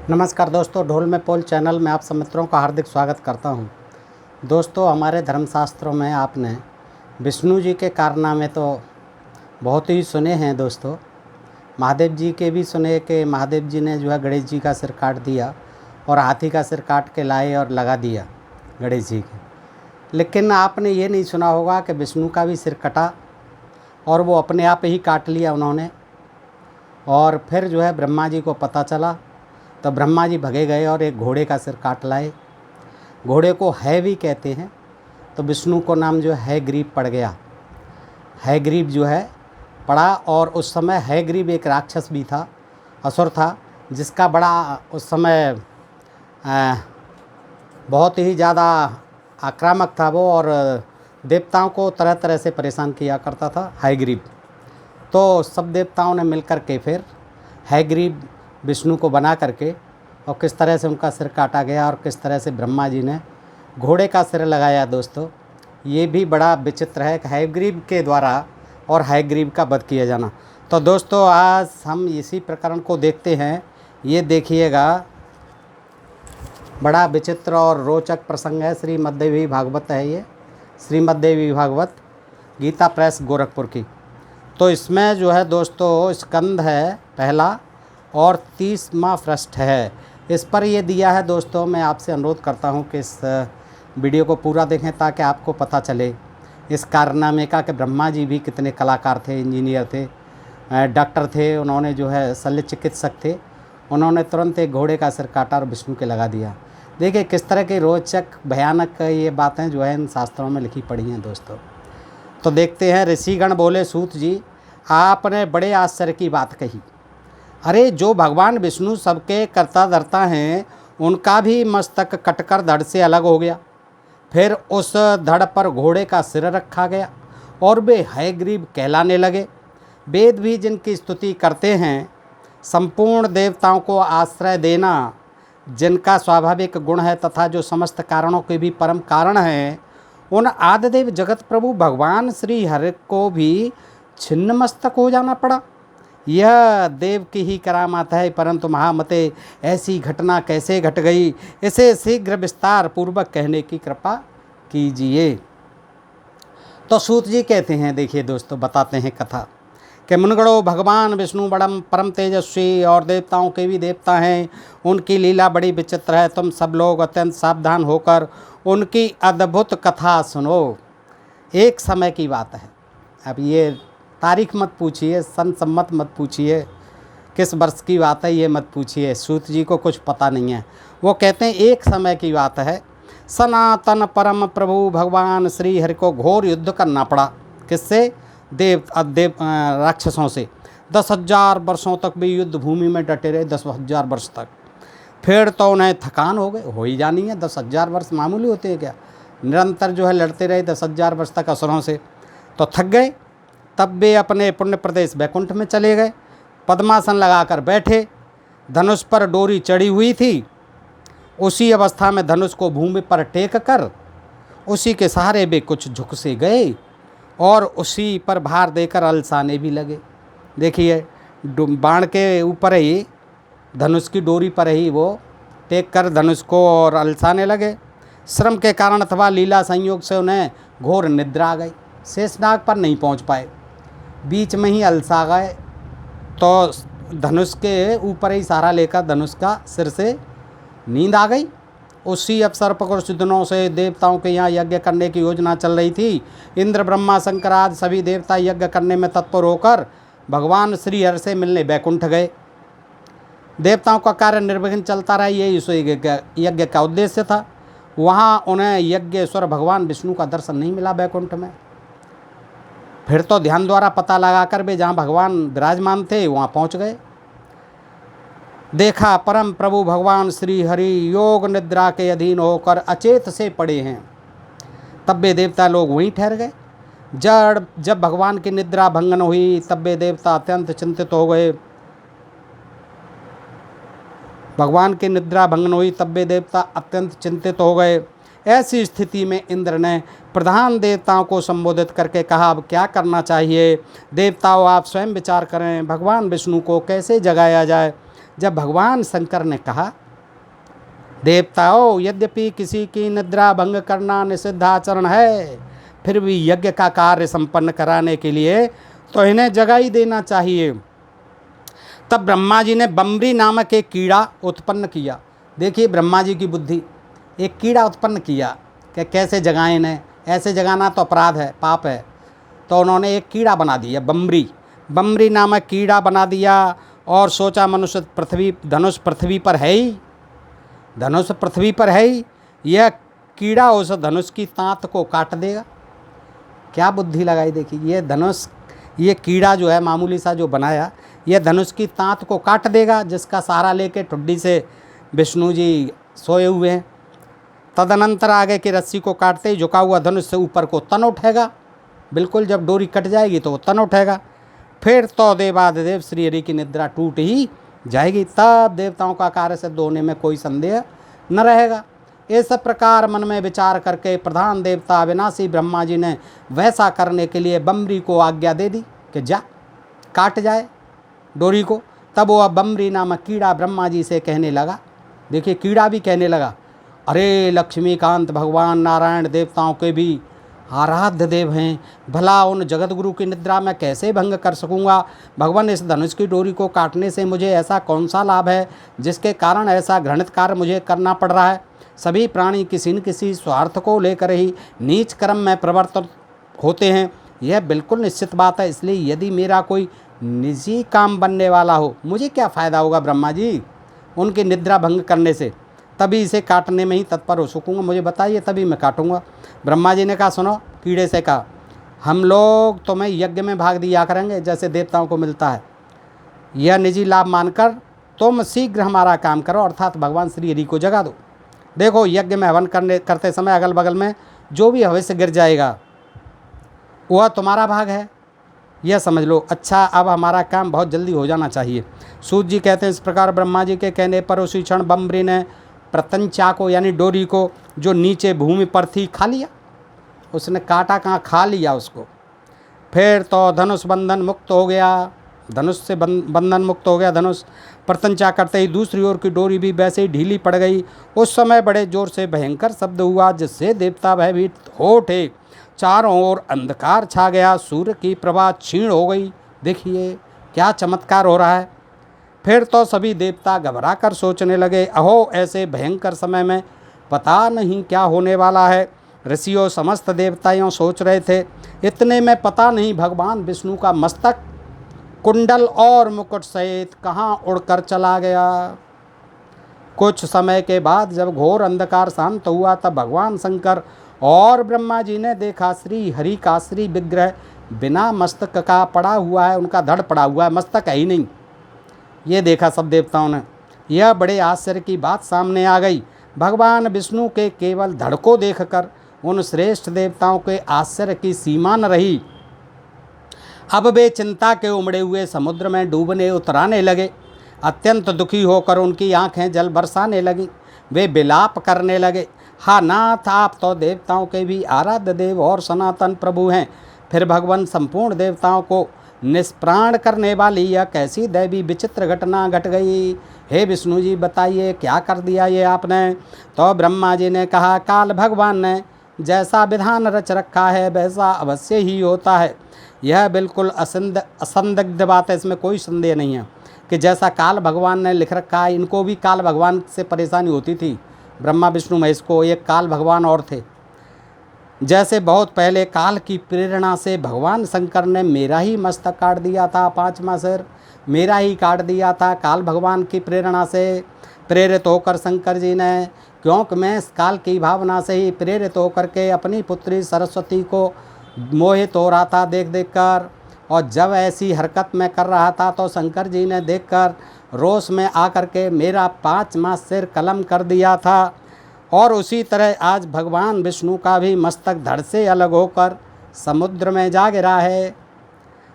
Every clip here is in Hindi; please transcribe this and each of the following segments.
नमस्कार दोस्तों, ढोल में पोल चैनल में आप सब मित्रों का हार्दिक स्वागत करता हूं। दोस्तों, हमारे धर्मशास्त्रों में आपने विष्णु जी के कारनामे तो बहुत ही सुने हैं। दोस्तों, महादेव जी के भी सुने कि महादेव जी ने जो है गणेश जी का सिर काट दिया और हाथी का सिर काट के लाए और लगा दिया गणेश जी के। लेकिन आपने ये नहीं सुना होगा कि विष्णु का भी सिर कटा और वो अपने आप ही काट लिया उन्होंने। और फिर जो है ब्रह्मा जी को पता चला तो ब्रह्मा जी भगे गए और एक घोड़े का सिर काट लाए। घोड़े को हैवी कहते हैं, तो विष्णु को नाम जो है हैग्रीव पड़ गया। हैग्रीव जो है पड़ा, और उस समय हैग्रीव एक राक्षस भी था, असुर था, जिसका बड़ा उस समय बहुत ही ज़्यादा आक्रामक था वो, और देवताओं को तरह तरह से परेशान किया करता था हैग्रीव। तो सब देवताओं ने मिलकर के फिर हैग्रीव विष्णु को बना करके, और किस तरह से उनका सिर काटा गया और किस तरह से ब्रह्मा जी ने घोड़े का सिर लगाया। दोस्तों, ये भी बड़ा विचित्र है कि हैग्रीव के द्वारा और हैग्रीव का वध किया जाना। तो दोस्तों, आज हम इसी प्रकरण को देखते हैं। ये देखिएगा, बड़ा विचित्र और रोचक प्रसंग है। श्रीमद्देवी भागवत है ये, श्रीमद्देवी भागवत, गीता प्रेस गोरखपुर की। तो इसमें जो है दोस्तों स्कंद है पहला और 30वां पृष्ठ है। इस पर ये दिया है। दोस्तों, मैं आपसे अनुरोध करता हूँ कि इस वीडियो को पूरा देखें ताकि आपको पता चले इस कारनामे का कि ब्रह्मा जी भी कितने कलाकार थे, इंजीनियर थे, डॉक्टर थे, उन्होंने जो है शल्य चिकित्सक थे। उन्होंने तुरंत एक घोड़े का सिर काटा और विष्णु के लगा दिया। देखिए किस तरह की रोचक भयानक ये बातें जो है इन शास्त्रों में लिखी पड़ी हैं। दोस्तों, तो देखते हैं। ऋषिगण बोले, सूत जी आपने बड़े आश्चर्य की बात कही। अरे, जो भगवान विष्णु सबके कर्ता धर्ता हैं, उनका भी मस्तक कटकर धड़ से अलग हो गया। फिर उस धड़ पर घोड़े का सिर रखा गया और वे हैग्रीव कहलाने लगे। वेद भी जिनकी स्तुति करते हैं, संपूर्ण देवताओं को आश्रय देना जिनका स्वाभाविक गुण है तथा जो समस्त कारणों के भी परम कारण हैं, उन आदिदेव जगत प्रभु भगवान श्री हरि को भी छिन्न मस्तक हो जाना पड़ा। यह देव की ही करामात है, परंतु महामते ऐसी घटना कैसे घट गई, इसे शीघ्र विस्तार पूर्वक कहने की कृपा कीजिए। तो सूत जी कहते हैं, देखिए दोस्तों, बताते हैं कथा कि मुनगणों, भगवान विष्णु बड़म परम तेजस्वी और देवताओं के भी देवता हैं। उनकी लीला बड़ी विचित्र है। तुम सब लोग अत्यंत सावधान होकर उनकी अद्भुत कथा सुनो। एक समय की बात है। अब ये तारीख मत पूछिए, सन सम्मत मत पूछिए, किस वर्ष की बात है ये मत पूछिए। सूत जी को कुछ पता नहीं है। वो कहते हैं एक समय की बात है। सनातन परम प्रभु भगवान श्री हरि को घोर युद्ध करना पड़ा। किससे? देव राक्षसों से। 10,000 वर्षों तक भी युद्ध भूमि में डटे रहे, 10,000 वर्ष तक। फिर तो उन्हें थकान हो ही जानी है। 10,000 वर्ष मामूली होते हैं क्या? निरंतर जो है लड़ते रहे 10,000 वर्ष तक असुरों से, तो थक गए। तब वे अपने पुण्य प्रदेश वैकुंठ में चले गए। पद्मासन लगाकर बैठे, धनुष पर डोरी चढ़ी हुई थी। उसी अवस्था में धनुष को भूमि पर टेक कर उसी के सहारे वे कुछ झुक से गए और उसी पर भार देकर अलसाने भी लगे। देखिए, बाण के ऊपर ही, धनुष की डोरी पर ही वो टेक कर धनुष को और अलसाने लगे। श्रम के कारण अथवा लीला संयोग से उन्हें घोर निद्रा आ गई। शेषनाग पर नहीं पहुंच पाए, बीच में ही अलसा गए। तो धनुष के ऊपर ही सहारा लेकर धनुष का सिर से नींद आ गई। उसी अवसर पर कुछ दिनों से देवताओं के यहाँ यज्ञ करने की योजना चल रही थी। इंद्र, ब्रह्मा, शंकर आदि सभी देवता यज्ञ करने में तत्पर होकर भगवान श्री हरि से मिलने बैकुंठ गए। देवताओं का कार्य निर्विघ्न चलता रहा, यही उस यज्ञ का उद्देश्य था। वहाँ उन्हें यज्ञेश्वर भगवान विष्णु का दर्शन नहीं मिला बैकुंठ में। फिर तो ध्यान द्वारा पता लगाकर वे जहाँ भगवान विराजमान थे वहाँ पहुँच गए। देखा परम प्रभु भगवान श्री हरि योग निद्रा के अधीन होकर अचेत से पड़े हैं। तब वे देवता लोग वहीं ठहर गए। जब भगवान की निद्रा भंगन हुई तब वे देवता अत्यंत चिंतित हो गए। भगवान की निद्रा भंगन हुई तब वे देवता अत्यंत चिंतित हो गए। ऐसी स्थिति में इंद्र ने प्रधान देवताओं को संबोधित करके कहा, अब क्या करना चाहिए? देवताओं, आप स्वयं विचार करें, भगवान विष्णु को कैसे जगाया जाए? जब भगवान शंकर ने कहा, देवताओं, यद्यपि किसी की निद्रा भंग करना निषिद्ध आचरण है, फिर भी यज्ञ का कार्य संपन्न कराने के लिए तो इन्हें जगा ही देना चाहिए। तब ब्रह्मा जी ने बम्बरी नामक एक कीड़ा उत्पन्न किया। देखिए ब्रह्मा जी की बुद्धि, एक कीड़ा उत्पन्न किया कि कैसे जगाएं इन्हें, ऐसे जगाना तो अपराध है, पाप है। तो उन्होंने एक कीड़ा बना दिया, बम्बरी नामक कीड़ा बना दिया और सोचा मनुष्य धनुष पृथ्वी पर है ही, धनुष पृथ्वी पर है ही, यह कीड़ा उस धनुष की तांत को काट देगा। क्या बुद्धि लगाई देखिए, ये धनुष, ये कीड़ा जो है मामूली सा जो बनाया, यह धनुष की तांत को काट देगा, जिसका सहारा लेके ठुड्डी से विष्णु जी सोए हुए हैं। तदनंतर आगे की रस्सी को काटते ही झुका हुआ धनुष से ऊपर को तन उठेगा। बिल्कुल जब डोरी कट जाएगी तो वो तन उठेगा। फिर तो देवाधिदेव श्री हरि की निद्रा टूट ही जाएगी। तब देवताओं का कार्य सिद्ध होने में कोई संदेह न रहेगा। इस प्रकार मन में विचार करके प्रधान देवता अविनाशी ब्रह्मा जी ने वैसा करने के लिए बम्बरी को आज्ञा दे दी कि जा काट जाए डोरी को। तब वह बम्बरी नामक कीड़ा ब्रह्मा जी से कहने लगा, देखिए कीड़ा भी कहने लगा, अरे लक्ष्मीकांत, भगवान नारायण देवताओं के भी आराध्य देव हैं, भला उन जगत गुरु की निद्रा में कैसे भंग कर सकूंगा। भगवान, इस धनुष की डोरी को काटने से मुझे ऐसा कौन सा लाभ है जिसके कारण ऐसा घृणित कार्य मुझे करना पड़ रहा है। सभी प्राणी किसी न किसी स्वार्थ को लेकर ही नीच कर्म में प्रवर्तित होते हैं, यह बिल्कुल निश्चित बात है। इसलिए यदि मेरा कोई निजी काम बनने वाला हो, मुझे क्या फ़ायदा होगा ब्रह्मा जी उनकी निद्रा भंग करने से। तभी इसे काटने में ही तत्पर हो सकूँगा, मुझे बताइए, तभी मैं काटूँगा। ब्रह्मा जी ने कहा, सुनो, कीड़े से कहा, हम लोग तुम्हें यज्ञ में भाग दिया करेंगे जैसे देवताओं को मिलता है। यह निजी लाभ मानकर तुम शीघ्र हमारा काम करो, अर्थात भगवान श्री हरि को जगा दो। देखो यज्ञ में हवन करते समय अगल बगल में जो भी हवय से गिर जाएगा वह तुम्हारा भाग है, यह समझ लो। अच्छा, अब हमारा काम बहुत जल्दी हो जाना चाहिए। सूत जी कहते हैं, इस प्रकार ब्रह्मा जी के कहने पर उसी क्षण बम्बरी ने प्रत्यंचा को यानी डोरी को जो नीचे भूमि पर थी खा लिया। उसने काटा कहाँ, खा लिया उसको। फिर तो धनुष बंधन मुक्त हो गया, धनुष से बंधन मुक्त हो गया धनुष। प्रत्यंचा करते ही दूसरी ओर की डोरी भी वैसे ही ढीली पड़ गई। उस समय बड़े जोर से भयंकर शब्द हुआ जिससे देवता भयभीत हो उठे। चारों ओर अंधकार छा गया, सूर्य की प्रभा क्षीण हो गई। देखिए क्या चमत्कार हो रहा है। फिर तो सभी देवता घबरा कर सोचने लगे, अहो ऐसे भयंकर समय में पता नहीं क्या होने वाला है। ऋषियों समस्त देवताओं सोच रहे थे। इतने में पता नहीं भगवान विष्णु का मस्तक कुंडल और मुकुट सहित कहाँ उड़कर चला गया। कुछ समय के बाद जब घोर अंधकार शांत हुआ तब भगवान शंकर और ब्रह्मा जी ने देखा श्री हरि का श्री विग्रह बिना मस्तक का पड़ा हुआ है, उनका धड़ पड़ा हुआ है, मस्तक है ही नहीं। ये देखा सब देवताओं ने। यह बड़े आश्चर्य की बात सामने आ गई। भगवान विष्णु के केवल धड़ को देखकर उन श्रेष्ठ देवताओं के आश्चर्य की सीमा न रही। अब वे चिंता के उमड़े हुए समुद्र में डूबने उतराने लगे। अत्यंत दुखी होकर उनकी आंखें जल बरसाने लगीं। वे विलाप करने लगे, हा नाथ, आप तो देवताओं के भी आराध्य देव और सनातन प्रभु हैं, फिर भगवान संपूर्ण देवताओं को निष्प्राण करने वाली यह कैसी दैवी विचित्र घटना घट गई। हे विष्णु जी बताइए क्या कर दिया ये आपने। तो ब्रह्मा जी ने कहा, काल भगवान ने जैसा विधान रच रखा है वैसा अवश्य ही होता है। यह बिल्कुल असंदिग्ध बात है, इसमें कोई संदेह नहीं है कि जैसा काल भगवान ने लिख रखा है। इनको भी काल भगवान से परेशानी होती थी, ब्रह्मा विष्णु महेश को। एक काल भगवान और थे। जैसे बहुत पहले काल की प्रेरणा से भगवान शंकर ने मेरा ही मस्तक काट दिया था, 5वां सिर मेरा ही काट दिया था। काल भगवान की प्रेरणा से प्रेरित होकर शंकर जी ने, क्योंकि मैं इस काल की भावना से ही प्रेरित होकर के अपनी पुत्री सरस्वती को मोहित हो रहा था देख देख कर। और जब ऐसी हरकत मैं कर रहा था तो शंकर जी ने देखकर रोष में आकर के मेरा 5वां सिर कलम कर दिया था। और उसी तरह आज भगवान विष्णु का भी मस्तक धड़ से अलग होकर समुद्र में जा गिरा है।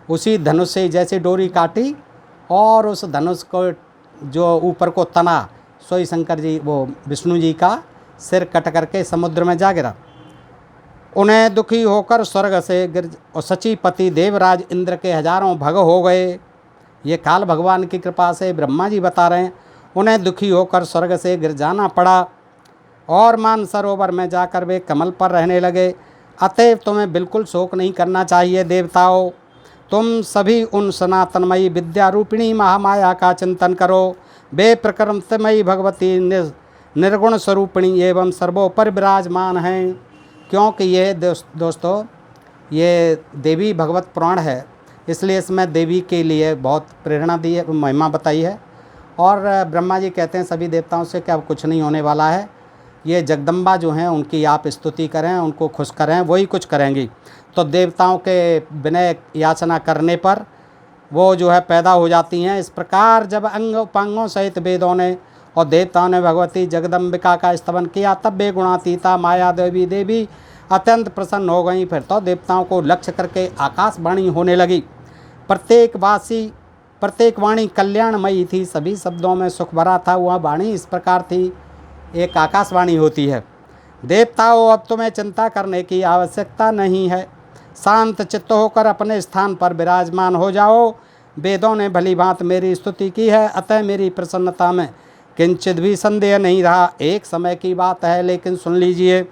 उसी धनुष से जैसे डोरी काटी और उस धनुष को जो ऊपर को तना, सोई शंकर जी वो विष्णु जी का सिर कट करके समुद्र में जा गिरा। उन्हें दुखी होकर स्वर्ग से गिर और सचीपति देवराज इंद्र के हजारों भग हो गए। ये काल भगवान की कृपा से ब्रह्मा जी बता रहे हैं। उन्हें दुखी होकर स्वर्ग से गिर जाना पड़ा और मानसरोवर में जाकर वे कमल पर रहने लगे। अतएव तुम्हें बिल्कुल शोक नहीं करना चाहिए देवताओं। तुम सभी उन सनातनमयी विद्या रूपिणी महामाया का चिंतन करो। वे प्रकृतिमयी भगवती निर्गुण स्वरूपिणी एवं सर्वोपर विराजमान हैं। क्योंकि ये दोस्तों ये देवी भगवत पुराण है, इसलिए इसमें देवी के लिए बहुत प्रेरणा दी है, महिमा बताई है। और ब्रह्मा जी कहते हैं सभी देवताओं से कि अब कुछ नहीं होने वाला है, ये जगदम्बा जो हैं उनकी आप स्तुति करें, उनको खुश करें, वही कुछ करेंगी। तो देवताओं के विनय याचना करने पर वो जो है पैदा हो जाती हैं। इस प्रकार जब अंग उपांगों सहित वेदों ने और देवताओं ने भगवती जगदम्बिका का स्तवन किया, तब वे गुणातीता माया देवी अत्यंत प्रसन्न हो गई। फिर तो देवताओं को लक्ष्य करके आकाशवाणी होने लगी। प्रत्येक वाणी कल्याणमयी थी, सभी शब्दों में सुख भरा था। वह वाणी इस प्रकार थी, एक आकाशवाणी होती है। देवताओं, अब तुम्हें चिंता करने की आवश्यकता नहीं है। शांत चित्त होकर अपने स्थान पर विराजमान हो जाओ। वेदों ने भली भांति मेरी स्तुति की है, अतः मेरी प्रसन्नता में किंचित भी संदेह नहीं रहा। एक समय की बात है, लेकिन सुन लीजिए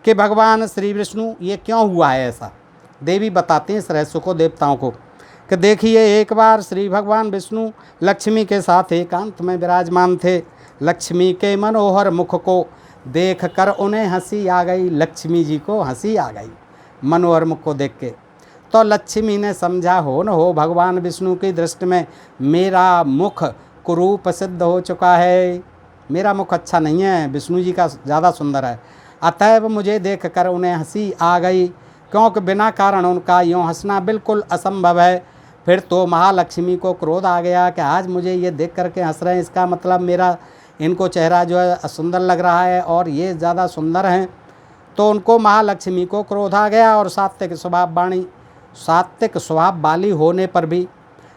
कि भगवान श्री विष्णु, ये क्यों हुआ है ऐसा। देवी बताते हैं इस रहस्य को देवताओं को कि देखिए, एक बार श्री भगवान विष्णु लक्ष्मी के साथ एकांत में विराजमान थे। लक्ष्मी के मनोहर मुख को देखकर उन्हें हंसी आ गई। लक्ष्मी जी को हंसी आ गई मनोहर मुख को देख के। तो लक्ष्मी ने समझा, हो न हो भगवान विष्णु की दृष्टि में मेरा मुख कुरूप सिद्ध हो चुका है, मेरा मुख अच्छा नहीं है, विष्णु जी का ज़्यादा सुंदर है। अतएव मुझे देखकर उन्हें हंसी आ गई, क्योंकि बिना कारण उनका यूँ हंसना बिल्कुल असंभव है। फिर तो महालक्ष्मी को क्रोध आ गया कि आज मुझे ये देख करके हंस रहे हैं, इसका मतलब मेरा इनको चेहरा जो है सुंदर लग रहा है और ये ज़्यादा सुंदर हैं। तो उनको महालक्ष्मी को क्रोध आ गया और सात्विक स्वभाव वाली होने पर भी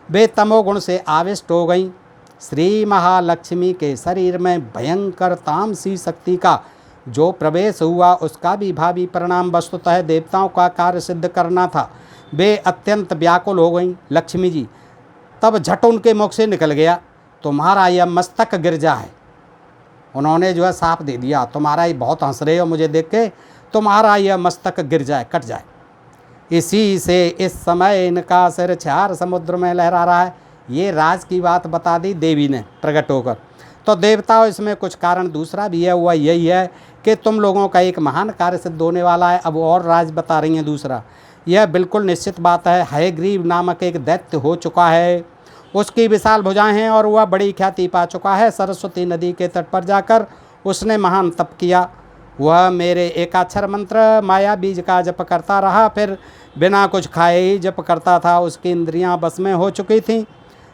वे तमोगुण से आविष्ट हो गईं। श्री महालक्ष्मी के शरीर में भयंकर तामसी शक्ति का जो प्रवेश हुआ, उसका भी भावी परिणाम वस्तुतः देवताओं का कार्य सिद्ध करना था। वे अत्यंत व्याकुल हो गईं। लक्ष्मी जी तब झट उनके मुख से निकल गया, तुम्हारा यह मस्तक गिर जाए। उन्होंने जो है साफ दे दिया, तुम्हारा ये बहुत हंस रहे हो मुझे देख के, तुम्हारा यह मस्तक गिर जाए, कट जाए। इसी से इस समय इनका सिर 4 समुद्र में लहरा रहा है। ये राज की बात बता दी देवी ने प्रकट होकर। तो देवताओं, इसमें कुछ कारण दूसरा भी है, वह यही है कि तुम लोगों का एक महान कार्य सिद्ध होने वाला है। अब और राज बता रही हैं दूसरा। यह बिल्कुल निश्चित बात है, हयग्रीव नामक एक दैत्य हो चुका है। उसकी विशाल भुजाएं हैं और वह बड़ी ख्याति पा चुका है। सरस्वती नदी के तट पर जाकर उसने महान तप किया। वह मेरे एकाक्षर मंत्र माया बीज का जप करता रहा, फिर बिना कुछ खाए ही जप करता था। उसकी इंद्रियां बस में हो चुकी थीं,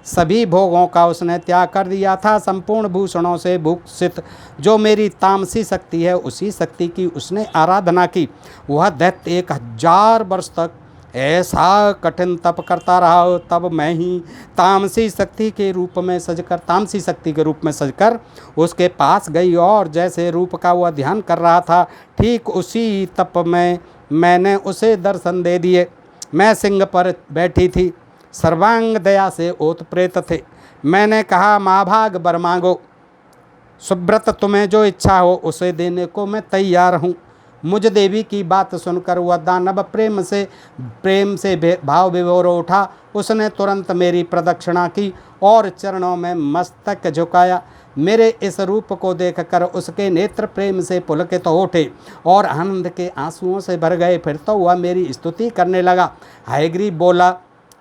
सभी भोगों का उसने त्याग कर दिया था। संपूर्ण भूषणों से भूषित जो मेरी तामसी शक्ति है, उसी शक्ति की उसने आराधना की। वह दैत्य 1000 वर्ष तक ऐसा कठिन तप करता रहा। तब मैं ही तामसी शक्ति के रूप में सजकर उसके पास गई और जैसे रूप का वह ध्यान कर रहा था, ठीक उसी तप में मैंने उसे दर्शन दे दिए। मैं सिंह पर बैठी थी, सर्वांग दया से ओतप्रेत थे। मैंने कहा, महाभाग वर मांगो, सुब्रत तुम्हें जो इच्छा हो उसे देने को मैं तैयार हूँ। मुझ देवी की बात सुनकर वह दानव प्रेम से भाव विभोर उठा। उसने तुरंत मेरी प्रदक्षिणा की और चरणों में मस्तक झुकाया। मेरे इस रूप को देखकर उसके नेत्र प्रेम से पुलकित हो उठे और आनंद के आंसुओं से भर गए। फिर तो वह मेरी स्तुति करने लगा। हयग्रीव बोला,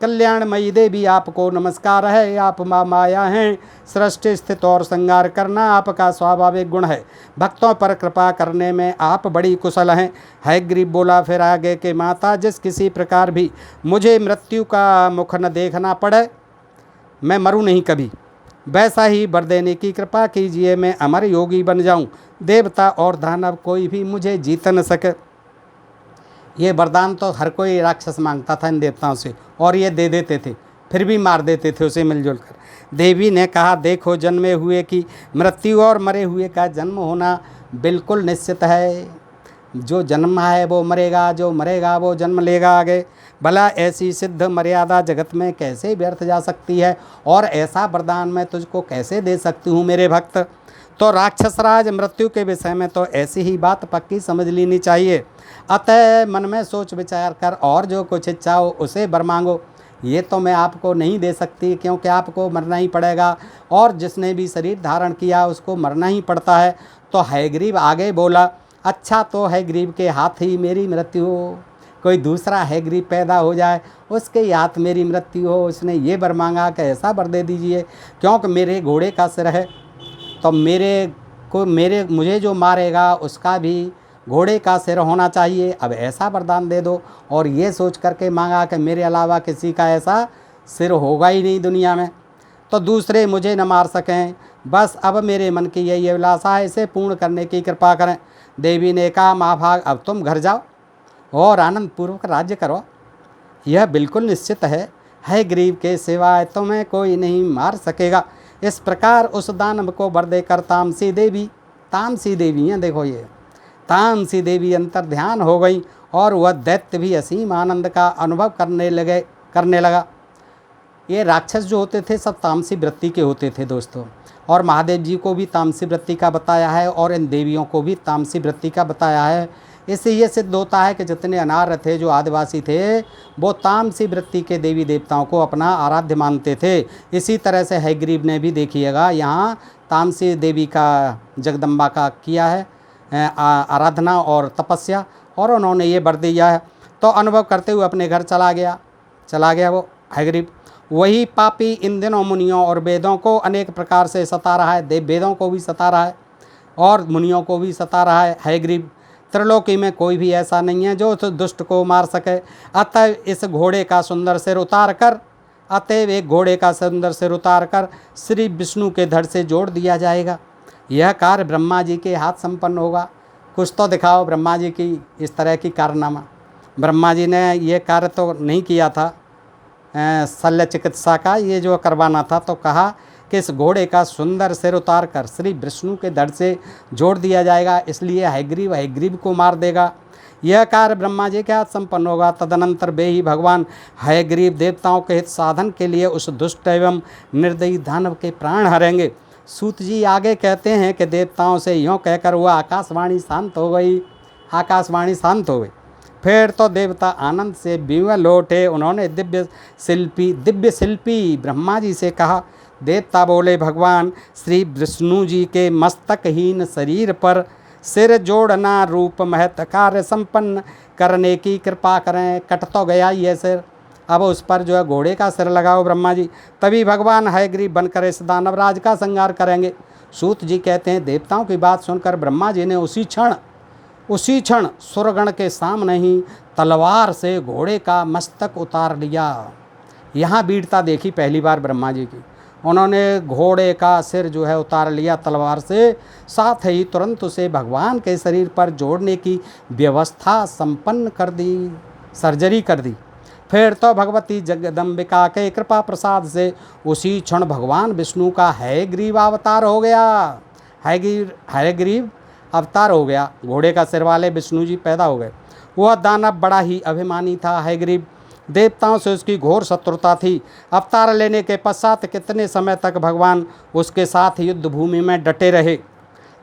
कल्याणमयी देवी, आपको नमस्कार है। आप माँ माया हैं, सृष्टि स्थित और संहार करना आपका स्वाभाविक गुण है। भक्तों पर कृपा करने में आप बड़ी कुशल हैं। हयग्रीव बोला फिर आगे के, माता, जिस किसी प्रकार भी मुझे मृत्यु का मुख न देखना पड़े, मैं मरूं नहीं कभी, वैसा ही वर देने की कृपा कीजिए। मैं अमर योगी बन जाऊं, देवता और दानव कोई भी मुझे जीत न सके। ये वरदान तो हर कोई राक्षस मांगता था इन देवताओं से, और ये दे देते थे, फिर भी मार देते थे उसे मिलजुल कर। देवी ने कहा, देखो, जन्मे हुए की मृत्यु और मरे हुए का जन्म होना बिल्कुल निश्चित है। जो जन्म है वो मरेगा, जो मरेगा वो जन्म लेगा आगे। भला ऐसी सिद्ध मर्यादा जगत में कैसे व्यर्थ जा सकती है, और ऐसा वरदान मैं तुझको कैसे दे सकती हूँ मेरे भक्त। तो राक्षसराज मृत्यु के विषय में तो ऐसी ही बात पक्की समझ लेनी चाहिए। अतः मन में सोच विचार कर और जो कुछ इच्छा हो उसे वर मांगो। ये तो मैं आपको नहीं दे सकती, क्योंकि आपको मरना ही पड़ेगा, और जिसने भी शरीर धारण किया उसको मरना ही पड़ता है। तो हयग्रीव आगे बोला, अच्छा तो हयग्रीव के हाथ ही मेरी मृत्यु हो, कोई दूसरा हयग्रीव पैदा हो जाए उसके हाथ मेरी मृत्यु हो। उसने ये वर मांगा कि ऐसा वर दे दीजिए, क्योंकि मेरे घोड़े का सिर है, तो मुझे जो मारेगा उसका भी घोड़े का सिर होना चाहिए। अब ऐसा वरदान दे दो। और ये सोच करके मांगा कि मेरे अलावा किसी का ऐसा सिर होगा ही नहीं दुनिया में, तो दूसरे मुझे न मार सकें। बस अब मेरे मन की यही अभिलाषा है, इसे पूर्ण करने की कृपा करें। देवी ने कहा, महाभाग अब तुम घर जाओ और आनंद पूर्वक राज्य करो। यह बिल्कुल निश्चित है गरीब के सिवाय तुम्हें कोई नहीं मार सकेगा। इस प्रकार उस दानव को वर देकर तामसी देवी हैं, देखो ये तामसी देवी अंतर ध्यान हो गई, और वह दैत्य भी असीम आनंद का अनुभव करने लगा। ये राक्षस जो होते थे सब तामसी वृत्ति के होते थे दोस्तों, और महादेव जी को भी तामसी वृत्ति का बताया है, और इन देवियों को भी तामसी वृत्ति का बताया है। इससे ये सिद्ध होता है कि जितने अनार्य थे, जो आदिवासी थे, वो तामसी वृत्ति के देवी देवताओं को अपना आराध्य मानते थे। इसी तरह से हयग्रीव ने भी देखिएगा यहाँ तामसी देवी का, जगदम्बा का किया है आराधना और तपस्या, और उन्होंने ये वर दिया है। तो अनुभव करते हुए अपने घर चला गया वो हयग्रीव। वही पापी इन दिनों मुनियों और वेदों को अनेक प्रकार से सता रहा है। देव वेदों को भी सता रहा है और मुनियों को भी सता रहा है हयग्रीव। त्रिलोकी में कोई भी ऐसा नहीं है जो उस दुष्ट को मार सके। अतएव एक घोड़े का सुंदर सिर उतार कर श्री विष्णु के धड़ से जोड़ दिया जाएगा। यह कार्य ब्रह्मा जी के हाथ संपन्न होगा। कुछ तो दिखाओ ब्रह्मा जी की इस तरह की कारनामा। ब्रह्मा जी ने यह कार्य तो नहीं किया था शल्य चिकित्सा का, ये जो करवाना था, तो कहा कि इस घोड़े का सुंदर सिर उतार कर श्री विष्णु के धड़ से जोड़ दिया जाएगा, इसलिए हयग्रीव को मार देगा। यह कार्य ब्रह्मा जी के हाथ संपन्न होगा। तदनंतर वे ही भगवान हयग्रीव देवताओं के हित साधन के लिए उस दुष्ट एवं निर्दयी दानव के प्राण हरेंगे। सूत जी आगे कहते हैं कि देवताओं से यों कहकर वह आकाशवाणी शांत हो गई। फिर तो देवता आनंद से विवल उठे। उन्होंने दिव्य शिल्पी ब्रह्मा जी से कहा। देवता बोले, भगवान श्री विष्णु जी के मस्तकहीन शरीर पर सिर जोड़ना रूप महत कार्य संपन्न करने की कृपा करें। कट तो गया ये सिर, अब उस पर जो है घोड़े का सिर लगाओ ब्रह्मा जी, तभी भगवान हयग्रीव बनकर इस दानवराज का संहार करेंगे। सूत जी कहते हैं, देवताओं की बात सुनकर ब्रह्मा जी ने उसी क्षण सुरगण के सामने ही तलवार से घोड़े का मस्तक उतार लिया। यहाँ वीरता देखी पहली बार ब्रह्मा जी की। उन्होंने घोड़े का सिर जो है उतार लिया तलवार से, साथ ही तुरंत उसे भगवान के शरीर पर जोड़ने की व्यवस्था संपन्न कर दी, सर्जरी कर दी। फिर तो भगवती जगदम्बिका के कृपा प्रसाद से उसी क्षण भगवान विष्णु का हयग्रीव अवतार हो गया। हयग्रीव अवतार हो गया, घोड़े का सिर वाले विष्णु जी पैदा हो गए। वह दानव बड़ा ही अभिमानी था हयग्रीव। देवताओं से उसकी घोर शत्रुता थी। अवतार लेने के पश्चात कितने समय तक भगवान उसके साथ युद्ध भूमि में डटे रहे।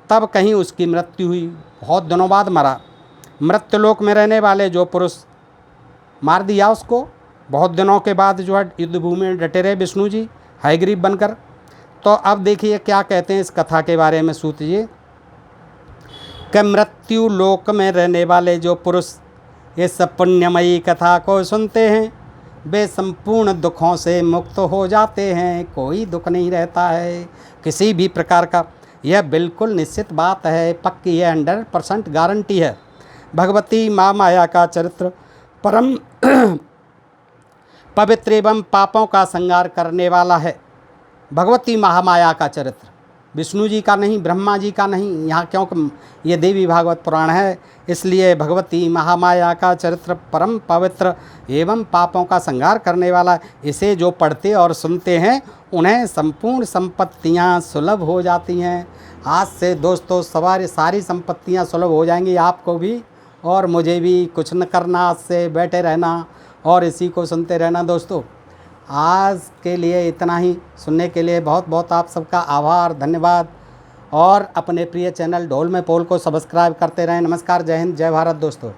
तब कहीं उसकी मृत्यु हुई, बहुत दिनों बाद मरा। मृत्युलोक में रहने वाले जो पुरुष मार दिया उसको। बहुत दिनों के बाद जो है युद्ध भूमि में डटे रहे विष्णु जी हयग्रीव बनकर। तो अब देखिए क्या कहते हैं इस कथा के बारे में सूत जी कि मृत्यु लोक में रहने वाले जो पुरुष इस पुण्यमयी कथा को सुनते हैं वे संपूर्ण दुखों से मुक्त हो जाते हैं। कोई दुख नहीं रहता है किसी भी प्रकार का। यह बिल्कुल निश्चित बात है, पक्की है, 100% गारंटी है। भगवती माँ माया का चरित्र परम पवित्र एवं पापों का संहार करने वाला है। भगवती महामाया का चरित्र विष्णु जी का नहीं, ब्रह्मा जी का नहीं। यहाँ क्योंकि ये देवी भागवत पुराण है, इसलिए भगवती महामाया का चरित्र परम पवित्र एवं पापों का संहार करने वाला। इसे जो पढ़ते और सुनते हैं उन्हें संपूर्ण संपत्तियाँ सुलभ हो जाती हैं। आज से दोस्तों सारी संपत्तियाँ सुलभ हो जाएंगी आपको भी और मुझे भी कुछ न करना, से बैठे रहना और इसी को सुनते रहना। दोस्तों आज के लिए इतना ही। सुनने के लिए बहुत बहुत आप सबका आभार, धन्यवाद। और अपने प्रिय चैनल ढोल में पोल को सब्सक्राइब करते रहें। नमस्कार, जय हिंद, जय भारत दोस्तों।